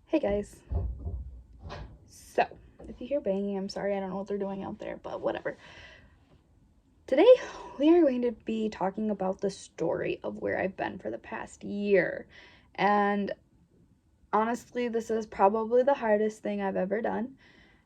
Hey guys. So, if you hear banging, I'm sorry, I don't know what they're doing out there, but whatever. Today, we are going to be talking about the story of where I've been for the past year. And honestly, this is probably the hardest thing I've ever done.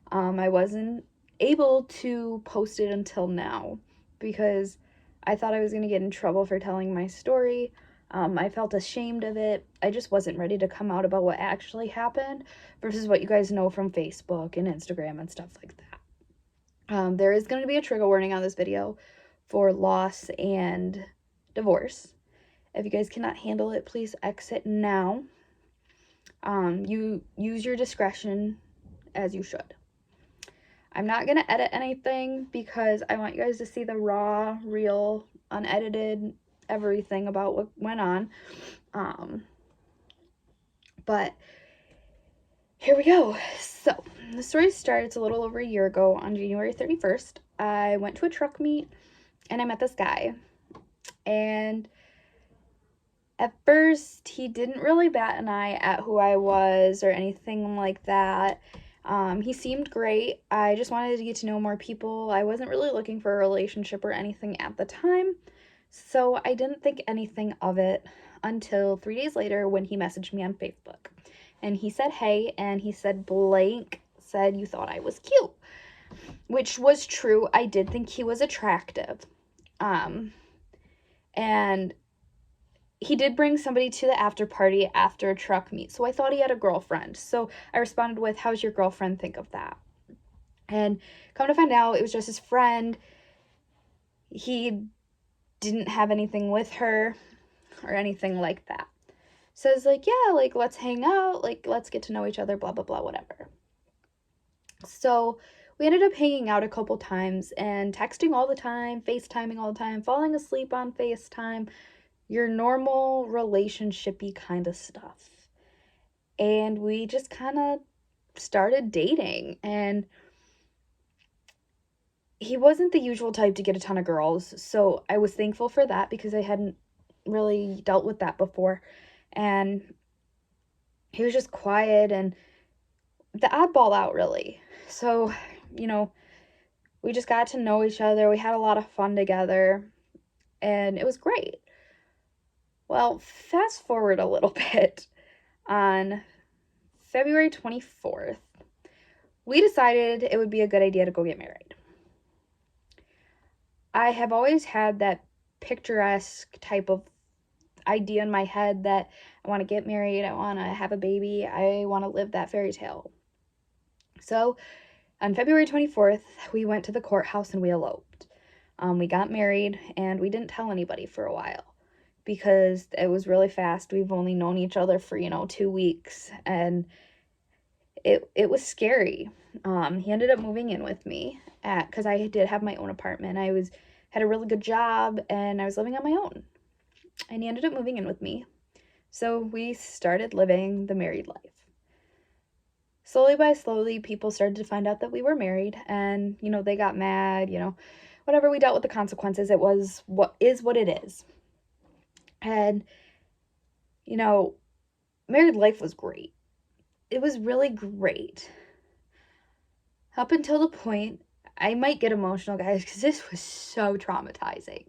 I wasn't able to post it until now because I thought I was going to get in trouble for telling my story. I felt ashamed of it. I just wasn't ready to come out about what actually happened versus what you guys know from Facebook and Instagram and stuff like that. There is going to be a trigger warning on this video for loss and divorce. If you guys cannot handle it, please exit now. You use your discretion as you should. I'm not going to edit anything because I want you guys to see the raw, real, unedited everything about what went on. But here we go. So, the story starts a little over a year ago on January 31st. I went to a truck meet and I met this guy. And at first, he didn't really bat an eye at who I was or anything like that. He seemed great. I just wanted to get to know more people. I wasn't really looking for a relationship or anything at the time, so I didn't think anything of it until 3 days later when he messaged me on Facebook. And he said, hey, and he said, blank said you thought I was cute, which was true. I did think he was attractive. And he did bring somebody to the after party after a truck meet, so I thought he had a girlfriend. So I responded with, how's your girlfriend think of that? And come to find out, it was just his friend. He didn't have anything with her or anything like that. Says like, yeah, like, let's hang out, like, let's get to know each other, blah, blah, blah, whatever. So we ended up hanging out a couple times and texting all the time, FaceTiming all the time, falling asleep on FaceTime, your normal relationship-y kind of stuff. And we just kind of started dating, and he wasn't the usual type to get a ton of girls, so I was thankful for that because I hadn't really dealt with that before. And he was just quiet and the oddball out, really. So, we just got to know each other. We had a lot of fun together, and it was great. Well, fast forward a little bit. On February 24th, we decided it would be a good idea to go get married. I have always had that picturesque type of idea in my head that I want to get married, I want to have a baby, I want to live that fairy tale. So on February 24th, we went to the courthouse and we eloped. We got married and we didn't tell anybody for a while because it was really fast. We've only known each other for, 2 weeks, and it was scary. He ended up moving in with me because I did have my own apartment. Had a really good job and I was living on my own. And he ended up moving in with me. So we started living the married life. Slowly by slowly, people started to find out that we were married, and, they got mad, whatever. We dealt with the consequences. It was what it is. And, married life was great. It was really great. Up until the point, I might get emotional, guys, because this was so traumatizing.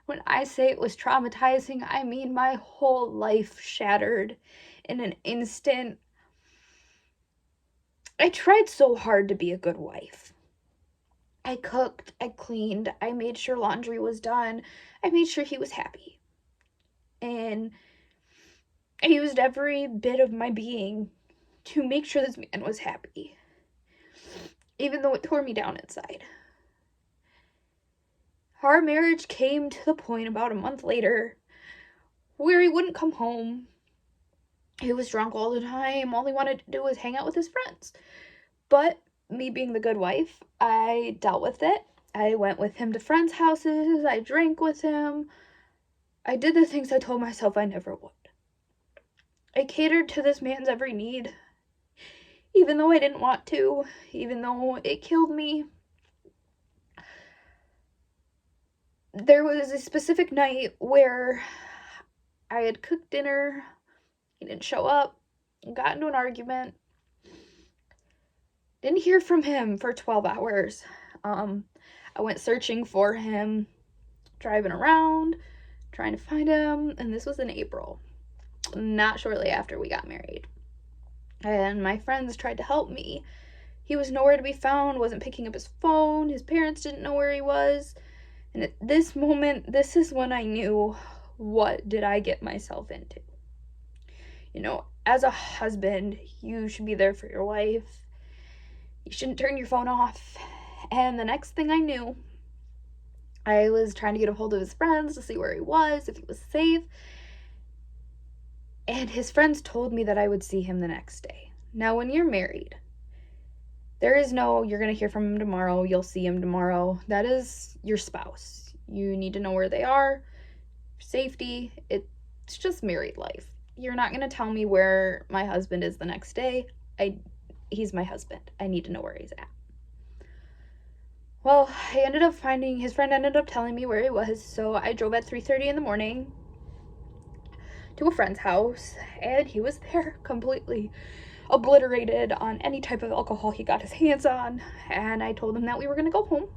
When I say it was traumatizing, I mean my whole life shattered in an instant. I tried so hard to be a good wife. I cooked, I cleaned, I made sure laundry was done, I made sure he was happy. And I used every bit of my being to make sure this man was happy, even though it tore me down inside. Our marriage came to the point about a month later where he wouldn't come home. He was drunk all the time. All he wanted to do was hang out with his friends. But me being the good wife, I dealt with it. I went with him to friends' houses. I drank with him. I did the things I told myself I never would. I catered to this man's every need, even though I didn't want to, even though it killed me. There was a specific night where I had cooked dinner. He didn't show up. got into an argument. Didn't hear from him for 12 hours. I went searching for him, driving around, trying to find him, and this was in April, not shortly after we got married. And my friends tried to help me. He was nowhere to be found, wasn't picking up his phone, his parents didn't know where he was. And at this moment, this is when I knew, what did I get myself into? You know, as a husband, you should be there for your wife. You shouldn't turn your phone off. And the next thing I knew, I was trying to get a hold of his friends to see where he was, if he was safe. And his friends told me that I would see him the next day. Now, when you're married, there is no, you're going to hear from him tomorrow, you'll see him tomorrow. That is your spouse. You need to know where they are, safety. It's just married life. You're not going to tell me where my husband is the next day. He's my husband. I need to know where he's at. Well, I ended up finding, his friend ended up telling me where he was, so I drove at 3:30 in the morning to a friend's house, and he was there completely obliterated on any type of alcohol he got his hands on. And I told him that we were going to go home,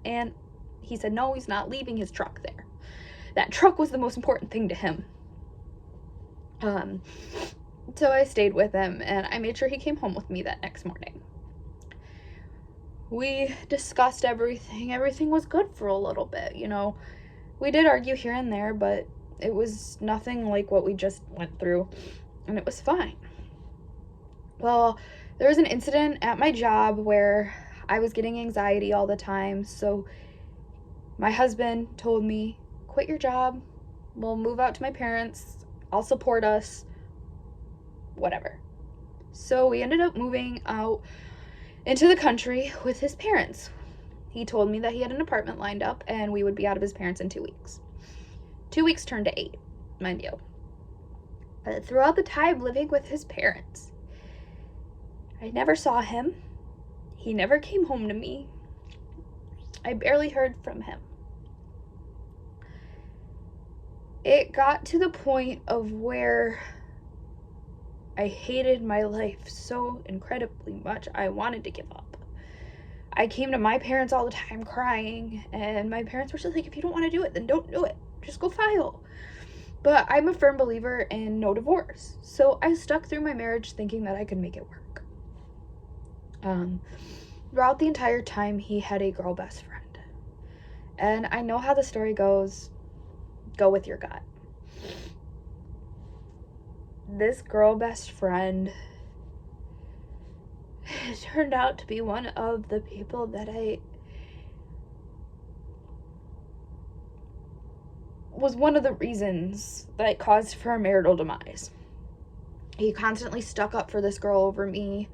and he said no, he's not leaving his truck there. That truck was the most important thing to him. So I stayed with him, and I made sure he came home with me that next morning. We discussed everything. Everything was good for a little bit, you know. We did argue here and there, but it was nothing like what we just went through, and it was fine. Well, there was an incident at my job where I was getting anxiety all the time, so my husband told me, quit your job, we'll move out to my parents, I'll support us, whatever. So we ended up moving out into the country with his parents. He told me that he had an apartment lined up and we would be out of his parents in 2 weeks. 2 weeks turned to 8, mind you. But throughout the time living with his parents, I never saw him. He never came home to me. I barely heard from him. It got to the point of where I hated my life so incredibly much, I wanted to give up. I came to my parents all the time crying, and my parents were just like, if you don't want to do it, then don't do it. Just go file. But I'm a firm believer in no divorce. So I stuck through my marriage thinking that I could make it work. Throughout the entire time, he had a girl best friend. And I know how the story goes. Go with your gut. This girl best friend turned out to be one of the people that was one of the reasons that caused for our marital demise. He constantly stuck up for this girl over me.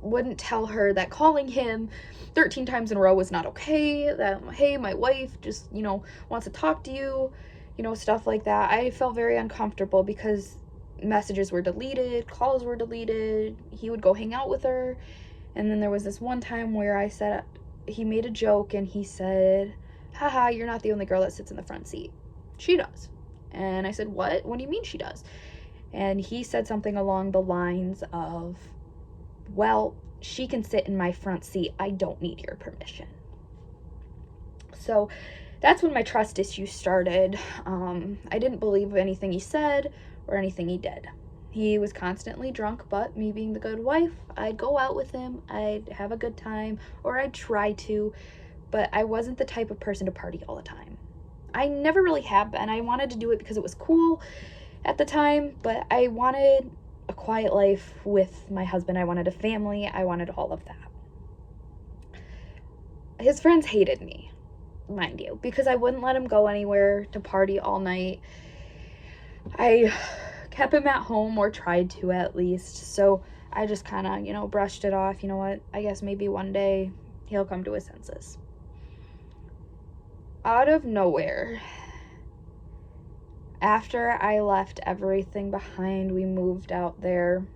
Wouldn't tell her that calling him 13 times in a row was not okay, that, hey, my wife just, wants to talk to you, stuff like that. I felt very uncomfortable because messages were deleted, calls were deleted. He would go hang out with her. And then there was this one time where I said, he made a joke and he said, haha, you're not the only girl that sits in the front seat. She does. And I said, what? What do you mean she does? And he said something along the lines of, well, she can sit in my front seat. I don't need your permission. So that's when my trust issues started. I didn't believe anything he said or anything he did. He was constantly drunk, but me being the good wife, I'd go out with him, I'd have a good time, or I'd try to, but I wasn't the type of person to party all the time. I never really have been. I wanted to do it because it was cool at the time, but I wanted a quiet life with my husband. I wanted a family. I wanted all of that. His friends hated me, mind you, because I wouldn't let him go anywhere to party all night. I kept him at home, or tried to at least, so I just kind of, brushed it off. You know what? I guess maybe one day he'll come to his senses. Out of nowhere, after I left everything behind, we moved out there,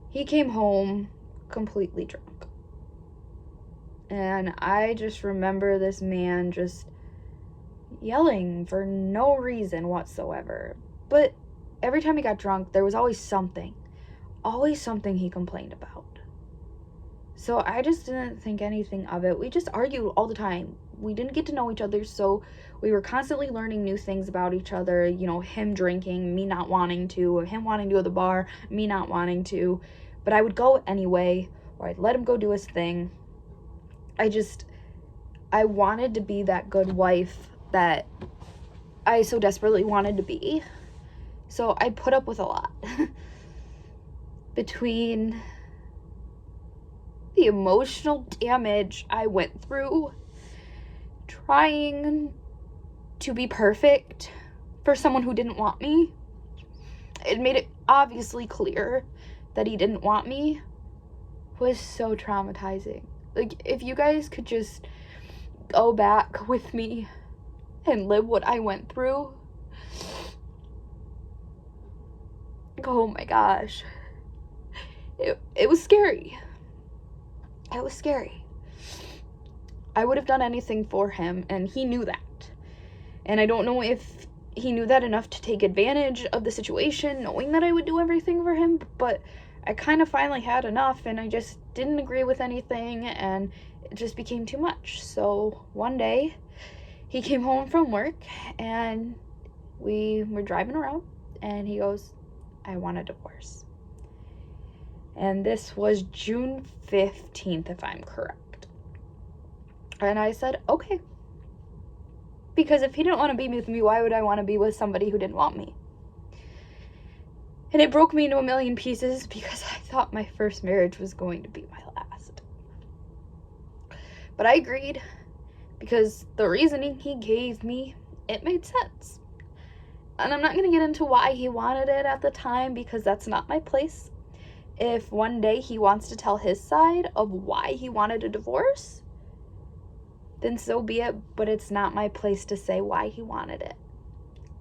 he came home completely drunk. And I just remember this man just yelling for no reason whatsoever. But every time he got drunk, there was always something he complained about. So I just didn't think anything of it. We just argued all the time. We didn't get to know each other, so we were constantly learning new things about each other. You know, him drinking, me not wanting to, or him wanting to go to the bar, me not wanting to. But I would go anyway, or I'd let him go do his thing. I wanted to be that good wife that I so desperately wanted to be. So I put up with a lot. Between the emotional damage I went through trying to be perfect for someone who didn't want me. It made it obviously clear that he didn't want me. Was so traumatizing. Like, if you guys could just go back with me and live what I went through. Oh my gosh. It was scary. It was scary. I would have done anything for him, and he knew that. And I don't know if he knew that enough to take advantage of the situation, knowing that I would do everything for him, but I kind of finally had enough, and I just didn't agree with anything, and it just became too much. So one day, he came home from work, and we were driving around, and he goes, I want a divorce. And this was June 15th, if I'm correct. And I said, okay. Because if he didn't want to be with me, why would I want to be with somebody who didn't want me? And it broke me into a million pieces because I thought my first marriage was going to be my last. But I agreed because the reasoning he gave me, it made sense. And I'm not going to get into why he wanted it at the time because that's not my place. If one day he wants to tell his side of why he wanted a divorce, then so be it, but it's not my place to say why he wanted it.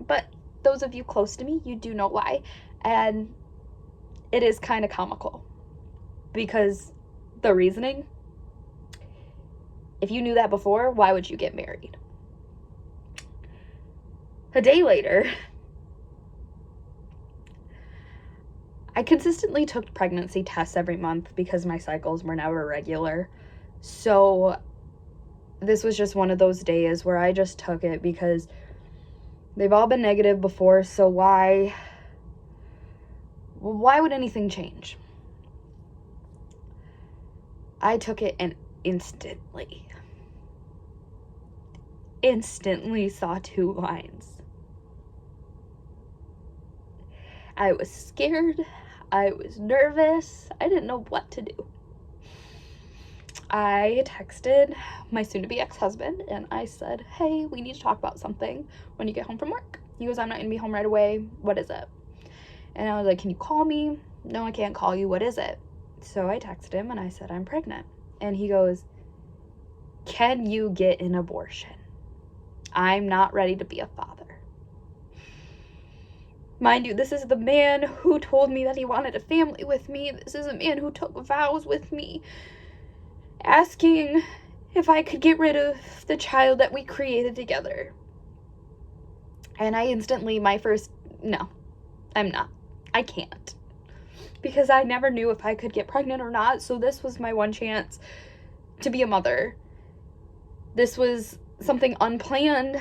But those of you close to me, you do know why, and it is kind of comical because the reasoning, if you knew that before, why would you get married? A day later, I consistently took pregnancy tests every month because my cycles were never regular. So this was just one of those days where I just took it because they've all been negative before, so why would anything change? I took it and instantly saw 2 lines. I was scared. I was nervous. I didn't know what to do. I texted my soon-to-be ex-husband, and I said, hey, we need to talk about something when you get home from work. He goes, I'm not going to be home right away. What is it? And I was like, can you call me? No, I can't call you. What is it? So I texted him, and I said, I'm pregnant. And he goes, can you get an abortion? I'm not ready to be a father. Mind you, this is the man who told me that he wanted a family with me. This is a man who took vows with me, asking if I could get rid of the child that we created together. And I instantly, no, I'm not. I can't. Because I never knew if I could get pregnant or not, so this was my one chance to be a mother. This was something unplanned,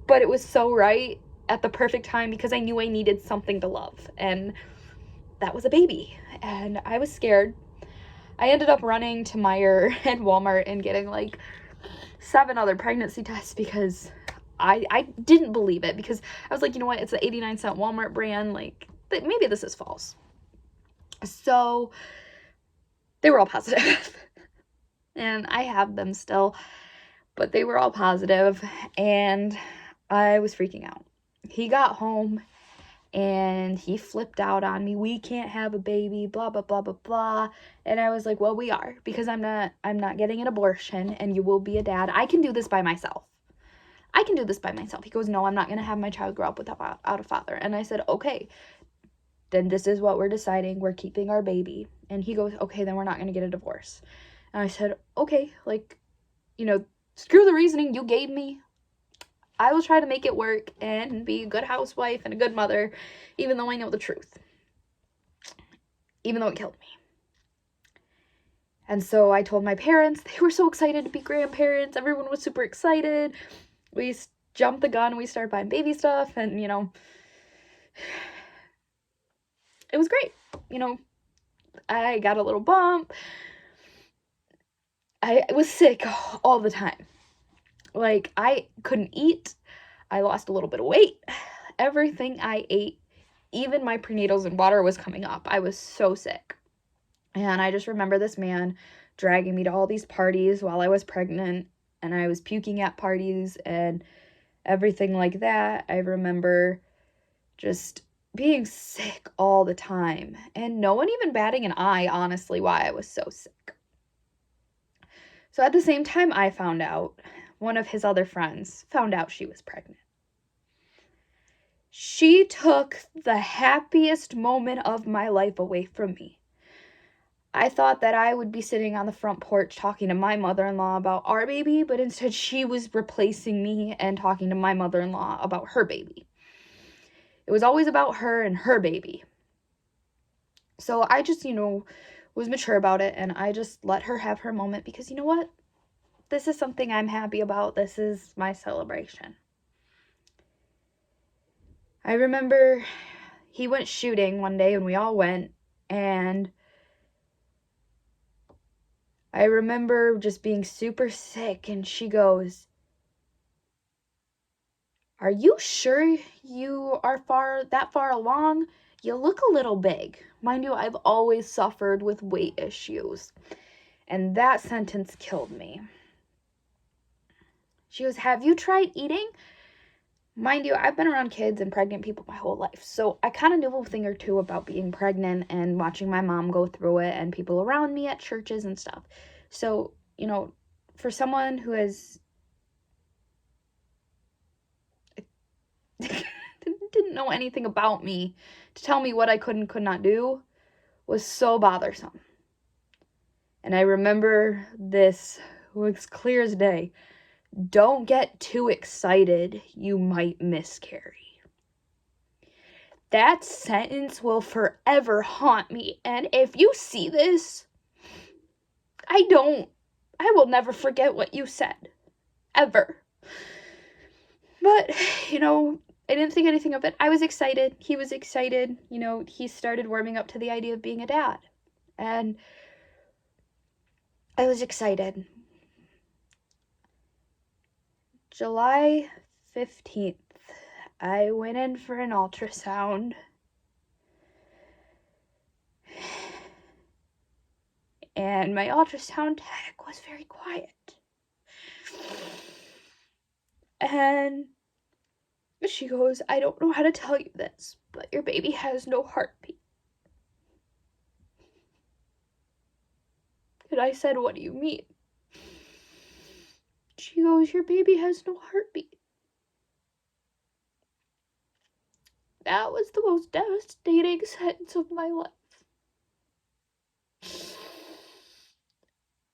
but it was so right at the perfect time because I knew I needed something to love, and that was a baby, and I was scared. I ended up running to Meijer and Walmart and getting like 7 other pregnancy tests because I didn't believe it, because I was like, you know what, it's the 89-cent Walmart brand, like maybe this is false. So they were all positive and I have them still, but they were all positive, and I was freaking out. He got home and he flipped out on me. We can't have a baby, blah, blah, blah, blah, blah. And I was like, well, we are, because I'm not getting an abortion, and you will be a dad. I can do this by myself. He goes, no, I'm not going to have my child grow up without a father. And I said, okay, then this is what we're deciding. We're keeping our baby. And he goes, okay, then we're not going to get a divorce. And I said, okay, like, screw the reasoning you gave me. I will try to make it work and be a good housewife and a good mother, even though I know the truth. Even though it killed me. And so I told my parents. They were so excited to be grandparents. Everyone was super excited. We jumped the gun. We started buying baby stuff. And, you know, it was great. You know, I got a little bump. I was sick all the time. Like, I couldn't eat. I lost a little bit of weight. Everything I ate, even my prenatals and water, was coming up. I was so sick. And I just remember this man dragging me to all these parties while I was pregnant, and I was puking at parties and everything like that. I remember just being sick all the time, and no one even batting an eye, honestly, why I was so sick. So at the same time I found out, one of his other friends found out she was pregnant. She took the happiest moment of my life away from me. I thought that I would be sitting on the front porch talking to my mother-in-law about our baby, but instead she was replacing me and talking to my mother-in-law about her baby. It was always about her and her baby. So I just, was mature about it, and I just let her have her moment because, you know what? This is something I'm happy about. This is my celebration. I remember he went shooting one day and we all went, and I remember just being super sick, and she goes, "Are you sure you are that far along? You look a little big." Mind you, I've always suffered with weight issues, and that sentence killed me. She goes, "Have you tried eating?" Mind you, I've been around kids and pregnant people my whole life, so I kind of knew a thing or two about being pregnant and watching my mom go through it and people around me at churches and stuff. So, for someone who has didn't know anything about me, to tell me what I could and could not do was so bothersome. And I remember this was clear as day. Don't get too excited, you might miscarry. That sentence will forever haunt me, and if you see this, I will never forget what you said. Ever. But, I didn't think anything of it. I was excited. He was excited. He started warming up to the idea of being a dad. And I was excited. July 15th, I went in for an ultrasound. And my ultrasound tech was very quiet. And she goes, "I don't know how to tell you this, but your baby has no heartbeat." And I said, "What do you mean?" She goes, "Your baby has no heartbeat." That was the most devastating sentence of my life.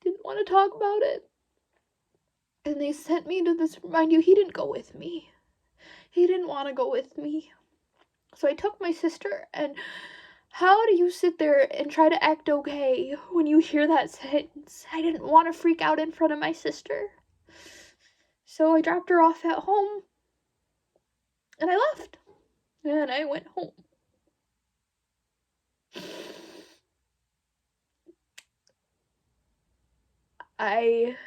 Didn't want to talk about it. And they sent me to this, mind you, he didn't go with me. He didn't want to go with me. So I took my sister, and how do you sit there and try to act okay when you hear that sentence? I didn't want to freak out in front of my sister. So I dropped her off at home, and I left. And I went home. I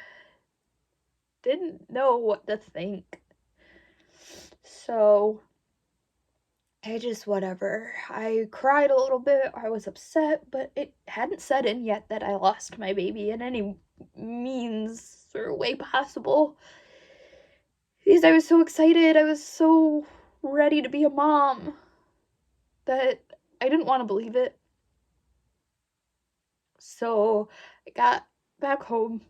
didn't know what to think. So I just, whatever. I cried a little bit. I was upset, but it hadn't set in yet that I lost my baby in any means or way possible. Because I was so excited. I was so ready to be a mom that I didn't want to believe it. So I got back home,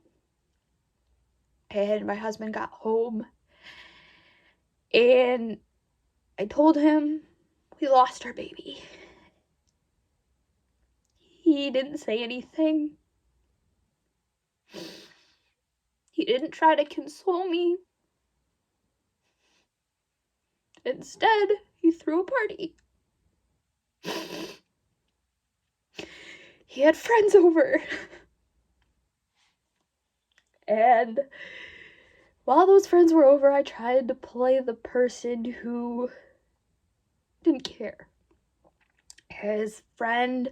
and my husband got home, and I told him we lost our baby. He didn't say anything. He didn't try to console me. Instead, he threw a party. He had friends over. And while those friends were over, I tried to play the person who didn't care. His friend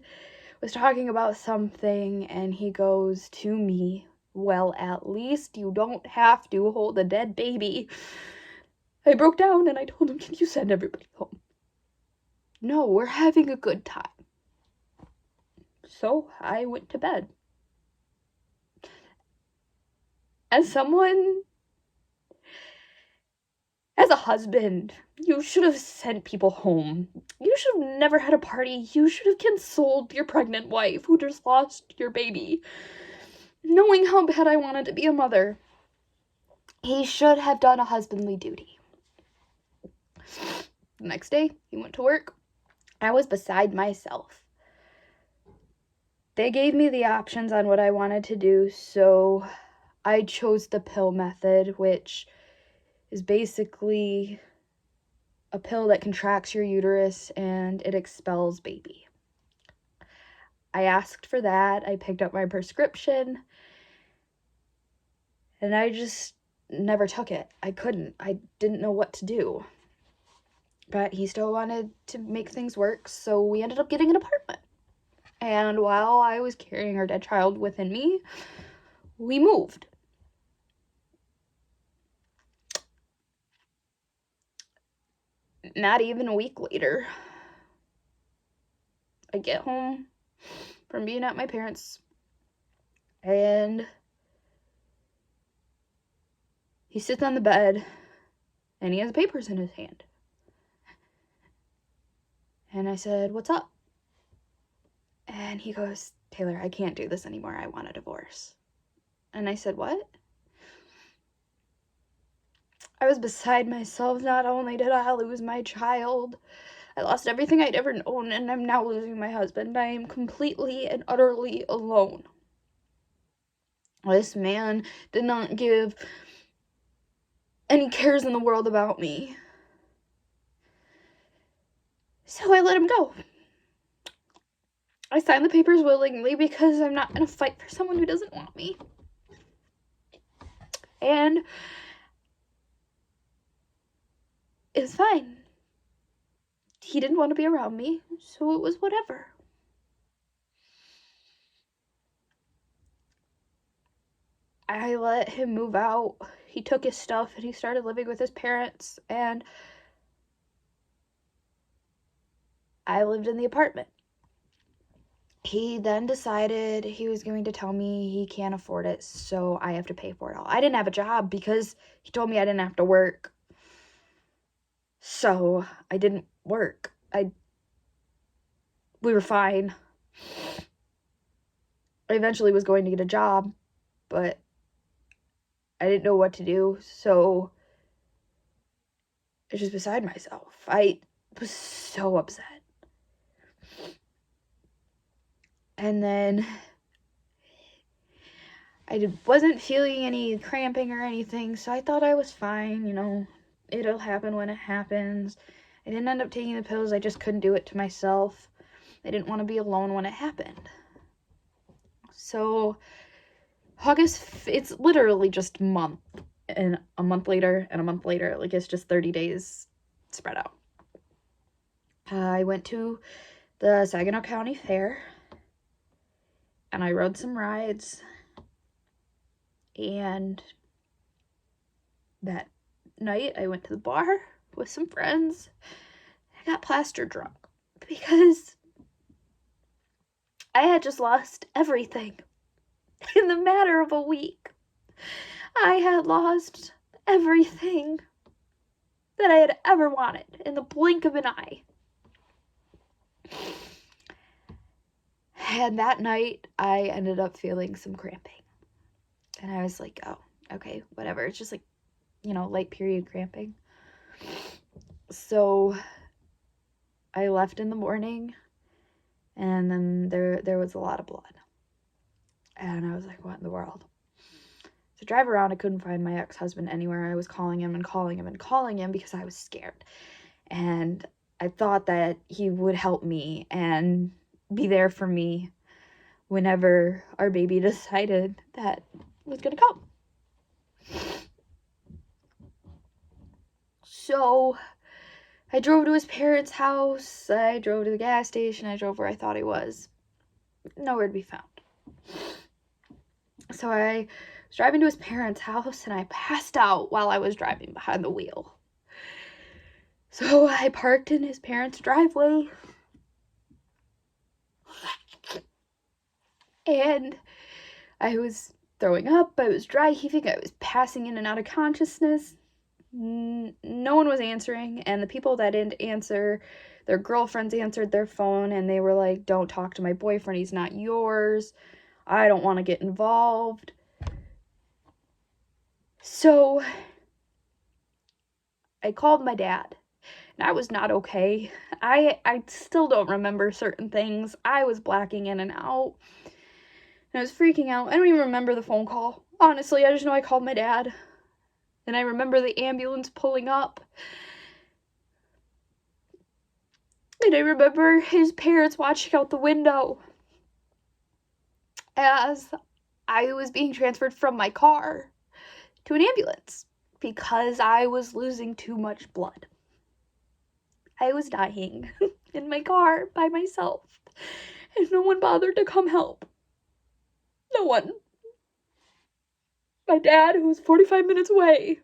was talking about something, and he goes to me, "Well, at least you don't have to hold a dead baby." I broke down and I told him, "Can you send everybody home?" "No, we're having a good time." So I went to bed. As someone, as a husband, you should have sent people home. You should have never had a party. You should have consoled your pregnant wife who just lost your baby, knowing how bad I wanted to be a mother. He should have done a husbandly duty. The next day, he went to work. I was beside myself. They gave me the options on what I wanted to do, so I chose the pill method, which is basically a pill that contracts your uterus and it expels baby. I asked for that. I picked up my prescription, and I just never took it. I couldn't. I didn't know what to do. But he still wanted to make things work, so we ended up getting an apartment. And while I was carrying our dead child within me, we moved. Not even a week later, I get home from being at my parents', and he sits on the bed, and he has papers in his hand. And I said, "What's up?" And he goes, "Taylor, I can't do this anymore. I want a divorce." And I said, "What?" I was beside myself. Not only did I lose my child, I lost everything I'd ever known, and I'm now losing my husband. I am completely and utterly alone. This man did not give any cares in the world about me. So I let him go. I signed the papers willingly because I'm not going to fight for someone who doesn't want me. And it was fine. He didn't want to be around me, so it was whatever. I let him move out. He took his stuff and he started living with his parents, and I lived in the apartment. He then decided he was going to tell me he can't afford it, so I have to pay for it all. I didn't have a job because he told me I didn't have to work. So I didn't work. We were fine. I eventually was going to get a job, but I didn't know what to do, so I was just beside myself. I was so upset. And then I wasn't feeling any cramping or anything, so I thought I was fine, it'll happen when it happens. I didn't end up taking the pills, I just couldn't do it to myself. I didn't want to be alone when it happened. So, it's literally just a month, and a month later, and a month later, like it's just 30 days spread out. I went to the Saginaw County Fair, and I rode some rides, and that night I went to the bar with some friends. I got plaster drunk because I had just lost everything in the matter of a week. I had lost everything that I had ever wanted in the blink of an eye. And that night, I ended up feeling some cramping. And I was like, oh, okay, whatever. It's just like, light period cramping. So I left in the morning, and then there was a lot of blood. And I was like, what in the world? So drive around, I couldn't find my ex-husband anywhere. I was calling him and calling him and calling him because I was scared. and I thought that he would help me and be there for me whenever our baby decided that was gonna come. So I drove to his parents' house, I drove to the gas station, I drove where I thought he was. Nowhere to be found. So I was driving to his parents' house and I passed out while I was driving behind the wheel. So I parked in his parents' driveway and I was throwing up, I was dry heaving, I was passing in and out of consciousness. No one was answering, and the people that didn't answer, their girlfriends answered their phone and they were like, don't talk to my boyfriend, he's not yours, I don't want to get involved. So I called my dad, and I was not okay. I still don't remember certain things. I was blacking in and out, and I was freaking out. I don't even remember the phone call. Honestly, I just know I called my dad. And I remember the ambulance pulling up. And I remember his parents watching out the window as I was being transferred from my car to an ambulance because I was losing too much blood. I was dying in my car by myself, and no one bothered to come help. No one. My dad, who was 45 minutes away,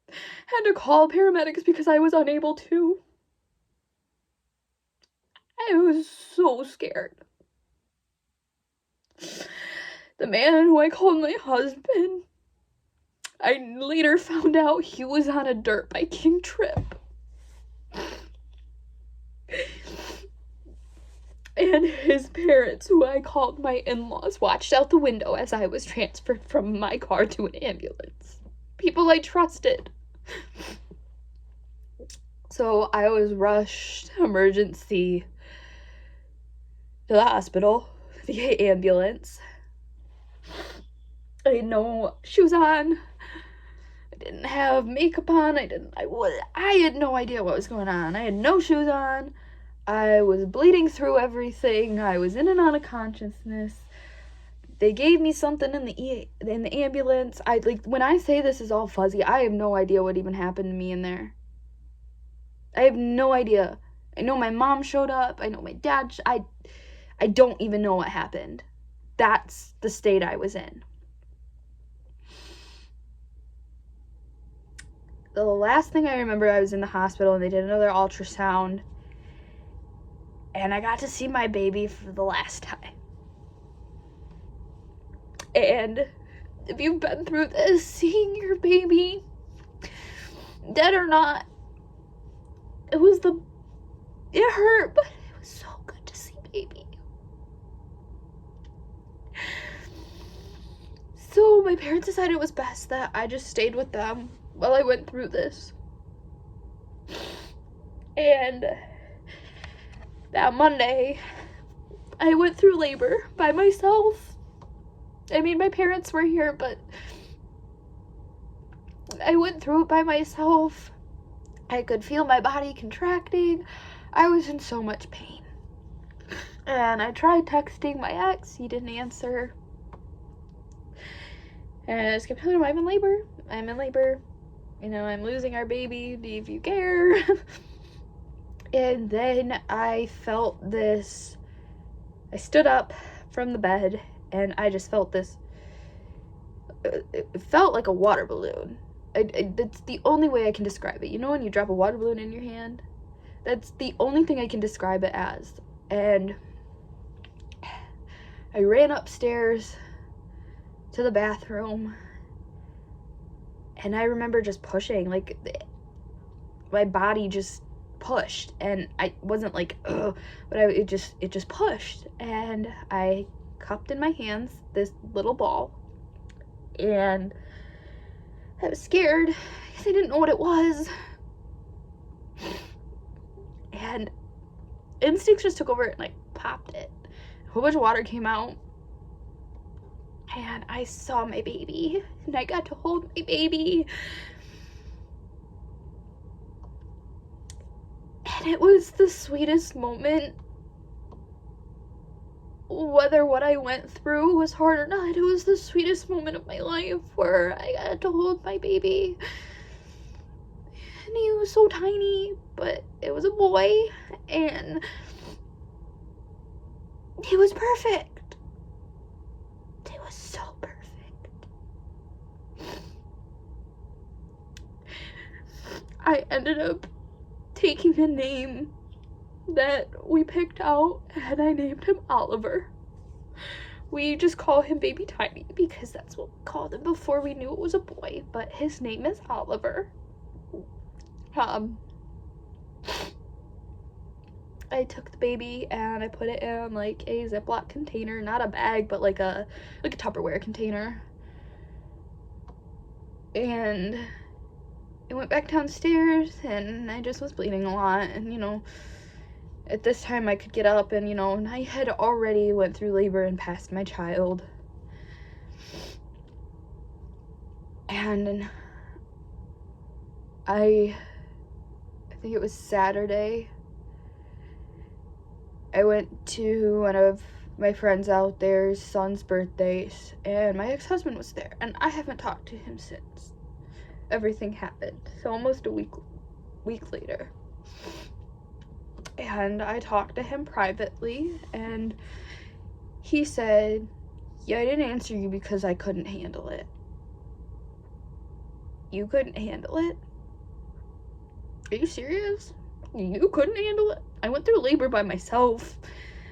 had to call paramedics because I was unable to. I was so scared. The man who I called my husband, I later found out he was on a dirt biking trip. And his parents, who I called my in-laws, watched out the window as I was transferred from my car to an ambulance. People I trusted. So I was rushed emergency to the hospital via ambulance. I had no shoes on. I didn't have makeup on. I had no idea what was going on. I had no shoes on. I was bleeding through everything. I was in and out of consciousness. They gave me something in the ambulance. When I say this is all fuzzy, I have no idea what even happened to me in there. I have no idea. I know my mom showed up. I know my dad. I don't even know what happened. That's the state I was in. The last thing I remember, I was in the hospital and they did another ultrasound. And I got to see my baby for the last time. And if you've been through this, seeing your baby, dead or not, it hurt, but it was so good to see baby. So my parents decided it was best that I just stayed with them while I went through this. And that Monday, I went through labor by myself. I mean, my parents were here, but I went through it by myself. I could feel my body contracting. I was in so much pain. And I tried texting my ex. He didn't answer. And I just kept telling him, I'm in labor. I'm in labor. You know, I'm losing our baby. Do you care? And then I felt this. I stood up from the bed and I just felt this. It felt like a water balloon. That's the only way I can describe it. You know when you drop a water balloon in your hand? That's the only thing I can describe it as. And I ran upstairs to the bathroom. And I remember just pushing. Like, my body just pushed. And I wasn't like, ugh. But it just pushed. And I cupped in my hands this little ball. And I was scared because I didn't know what it was. And instincts just took over and I popped it. A whole bunch of water came out. And I saw my baby. And I got to hold my baby. And it was the sweetest moment. Whether what I went through was hard or not, it was the sweetest moment of my life where I got to hold my baby. And he was so tiny, but it was a boy, and he was perfect. He was so perfect. I ended up taking a name that we picked out, and I named him Oliver. We just call him Baby Tiny because that's what we called him before we knew it was a boy, but his name is Oliver. I took the baby and I put it in like a Ziploc container, not a bag, but like a Tupperware container. And I went back downstairs and I just was bleeding a lot, and at this time I could get up, and and I had already went through labor and passed my child. And I think it was Saturday, I went to one of my friends out there's son's birthdays, and my ex-husband was there, and I haven't talked to him since everything happened. So almost a week later. And I talked to him privately, and he said, yeah, I didn't answer you because I couldn't handle it. You couldn't handle it? Are you serious? You couldn't handle it? I went through labor by myself.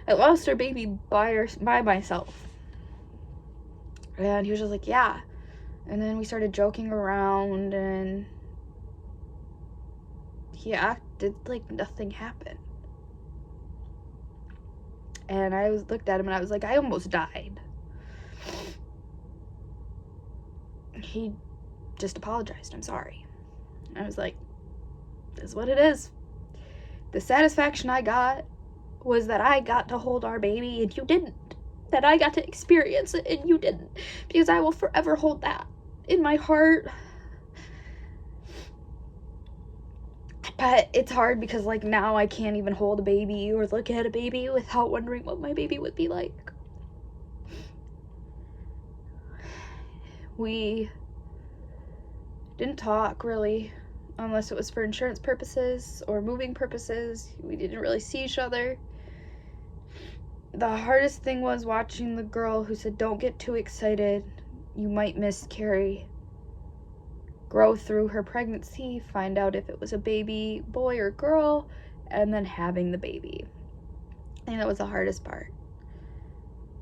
I lost our baby by myself. And he was just like, yeah. And then we started joking around, and he acted like nothing happened. And I looked at him and I was like, I almost died. He just apologized. I'm sorry. I was like, this is what it is. The satisfaction I got was that I got to hold our baby and you didn't. That I got to experience it and you didn't. Because I will forever hold that in my heart. But it's hard because like now I can't even hold a baby or look at a baby without wondering what my baby would be like. We didn't talk really, unless it was for insurance purposes or moving purposes. We didn't really see each other. The hardest thing was watching the girl who said, don't get too excited, you might miscarry, grow through her pregnancy, find out if it was a baby boy or girl, and then having the baby. I think that was the hardest part.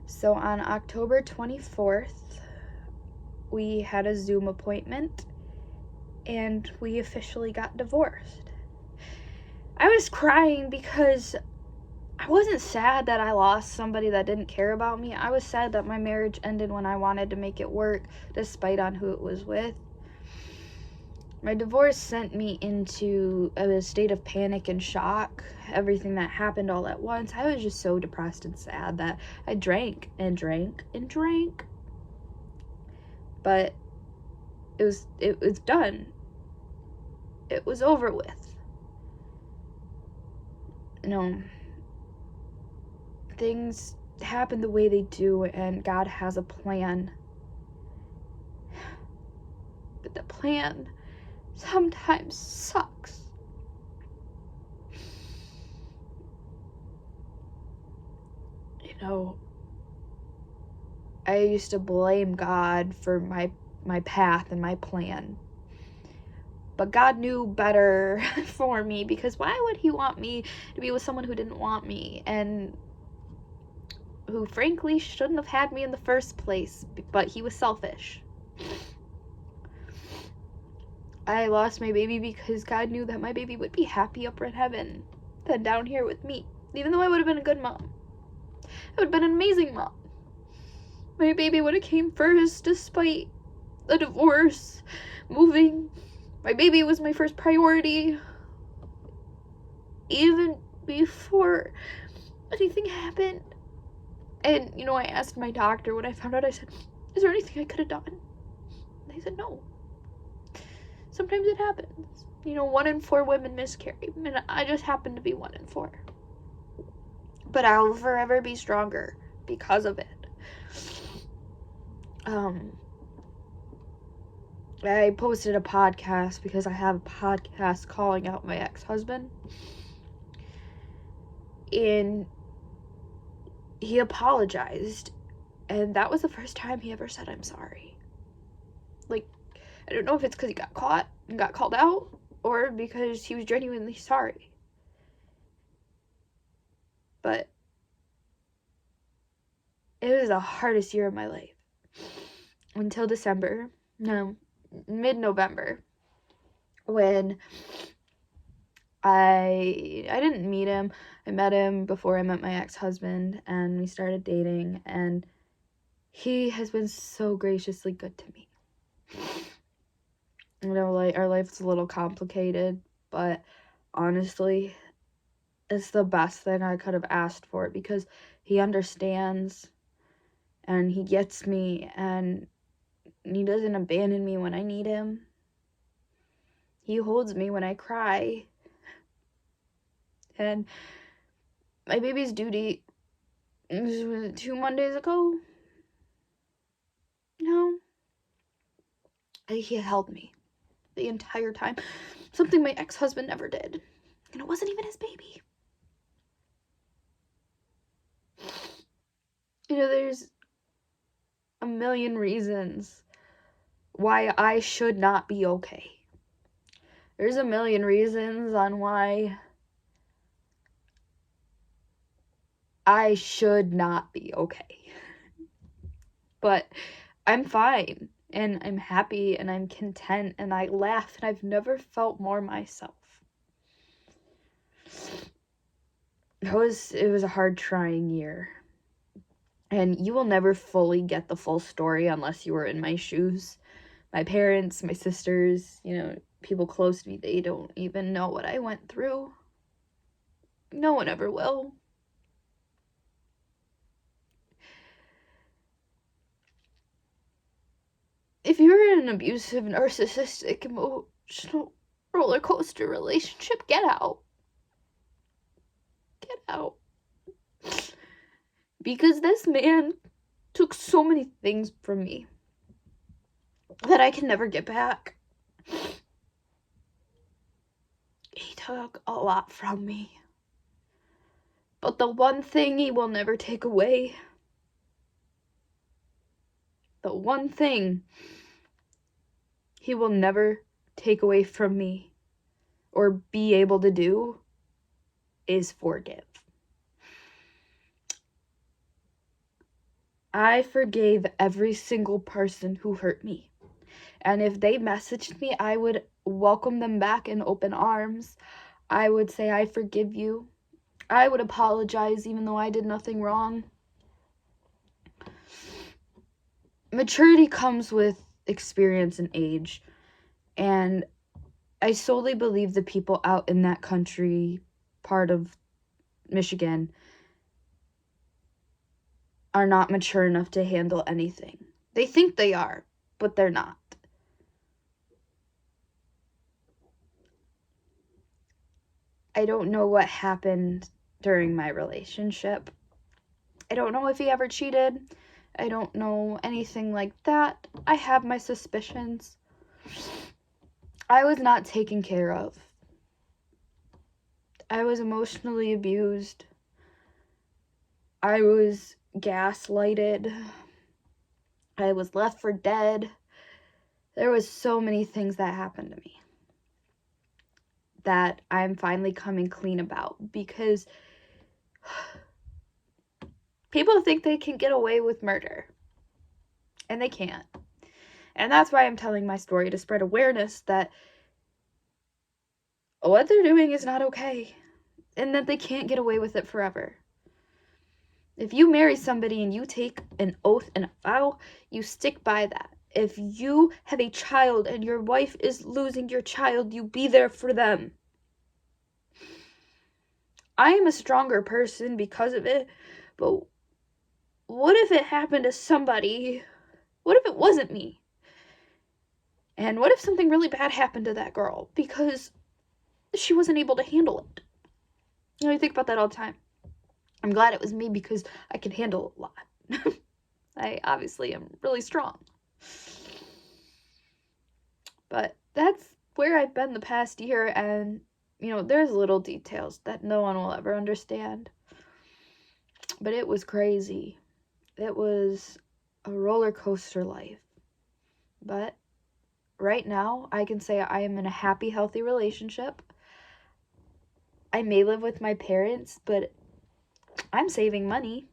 So on October 24th, we had a Zoom appointment and we officially got divorced. I was crying because I wasn't sad that I lost somebody that didn't care about me. I was sad that my marriage ended when I wanted to make it work, despite on who it was with. My divorce sent me into a state of panic and shock. Everything that happened all at once. I was just so depressed and sad that I drank and drank and drank. But it was done. It was over with. Things happen the way they do, and God has a plan. But the plan sometimes sucks. I used to blame God for my path and my plan. But God knew better for me, because why would he want me to be with someone who didn't want me and who frankly shouldn't have had me in the first place, but he was selfish. I lost my baby because God knew that my baby would be happy up in heaven than down here with me. Even though I would have been a good mom. I would have been an amazing mom. My baby would have came first despite the divorce, moving. My baby was my first priority. Even before anything happened. And, I asked my doctor when I found out, I said, is there anything I could have done? And they said, no. Sometimes it happens. 1 in 4 women miscarry, and I just happen to be 1 in 4. But I'll forever be stronger because of it. I posted a podcast because I have a podcast calling out my ex-husband. And he apologized. And that was the first time he ever said, "I'm sorry." Like, I don't know if it's because he got caught and got called out, or because he was genuinely sorry. But it was the hardest year of my life. Until mid-November, when I didn't meet him. I met him before I met my ex-husband, and we started dating, and he has been so graciously good to me. Like, our life's a little complicated, but honestly, it's the best thing I could have asked for, because he understands, and he gets me, and he doesn't abandon me when I need him. He holds me when I cry. And my baby's due date was 2 Mondays ago. No. He held me the entire time. Something my ex-husband never did. And it wasn't even his baby. There's a million reasons why I should not be okay. There's a million reasons on why I should not be okay. But I'm fine, and I'm happy, and I'm content, and I laugh, and I've never felt more myself. It was a hard, trying year. And you will never fully get the full story unless you were in my shoes. My parents, my sisters, people close to me, they don't even know what I went through. No one ever will. If you're in an abusive, narcissistic, emotional roller coaster relationship, get out. Get out. Because this man took so many things from me that I can never get back. He took a lot from me. But the one thing he will never take away, the one thing he will never take away from me or be able to do, is forgive. I forgave every single person who hurt me. And if they messaged me, I would welcome them back in open arms. I would say, "I forgive you." I would apologize even though I did nothing wrong. Maturity comes with experience and age. And I solely believe the people out in that country, part of Michigan, are not mature enough to handle anything. They think they are, but they're not. I don't know what happened during my relationship. I don't know if he ever cheated. I don't know anything like that. I have my suspicions. I was not taken care of. I was emotionally abused. I was gaslighted. I was left for dead. There was so many things that happened to me that I'm finally coming clean about, because people think they can get away with murder, and they can't. And that's why I'm telling my story, to spread awareness that what they're doing is not okay, and that they can't get away with it forever. If you marry somebody and you take an oath and a vow, you stick by that. If you have a child and your wife is losing your child, you be there for them. I am a stronger person because of it, but what if it happened to somebody? What if it wasn't me? And what if something really bad happened to that girl because she wasn't able to handle it? You know, I think about that all the time. I'm glad it was me because I can handle a lot. I obviously am really strong. But that's where I've been the past year, and, you know, there's little details that no one will ever understand. But it was crazy. It was a roller coaster life. But right now, I can say I am in a happy, healthy relationship. I may live with my parents, but I'm saving money.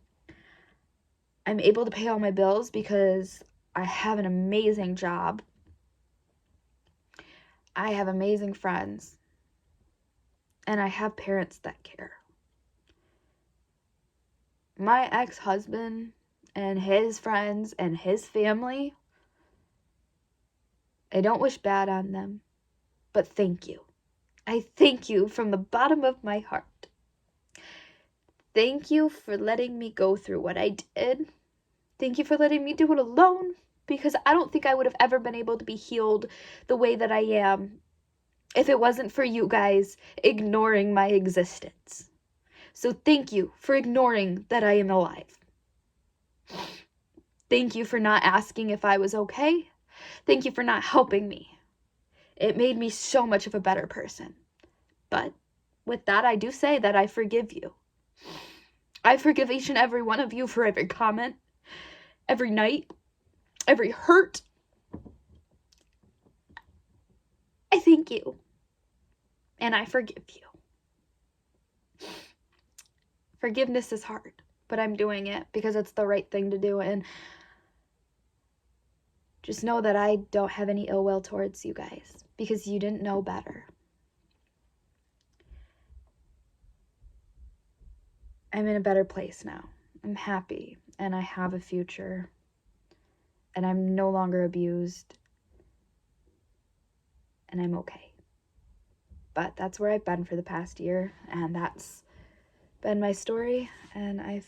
I'm able to pay all my bills because I have an amazing job. I have amazing friends. And I have parents that care. My ex-husband and his friends and his family, I don't wish bad on them, but thank you. I thank you from the bottom of my heart. Thank you for letting me go through what I did. Thank you for letting me do it alone, because I don't think I would have ever been able to be healed the way that I am if it wasn't for you guys ignoring my existence. So thank you for ignoring that I am alive. Thank you for not asking if I was okay. Thank you for not helping me. It made me so much of a better person. But with that, I do say that I forgive you. I forgive each and every one of you for every comment, every night, every hurt. I thank you. And I forgive you. Forgiveness is hard, but I'm doing it because it's the right thing to do. And just know that I don't have any ill will towards you guys because you didn't know better. I'm in a better place now. I'm happy and I have a future and I'm no longer abused and I'm okay. But that's where I've been for the past year, and that's been my story, and I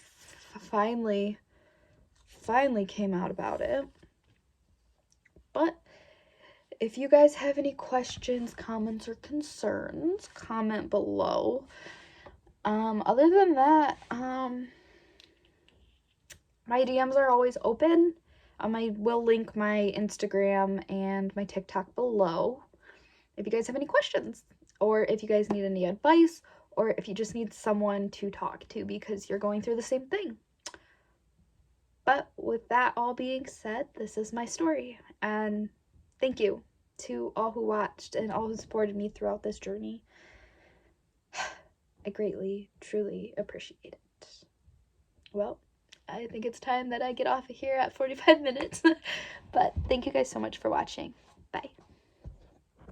finally came out about it. But if you guys have any questions, comments, or concerns, comment below. Other than that, my DMs are always open. I will link my Instagram and my TikTok below if you guys have any questions, or if you guys need any advice, or if you just need someone to talk to because you're going through the same thing. But with that all being said, this is my story, and thank you to all who watched and all who supported me throughout this journey. I greatly, truly appreciate it. Well, I think it's time that I get off of here at 45 minutes. But thank you guys so much for watching. Bye.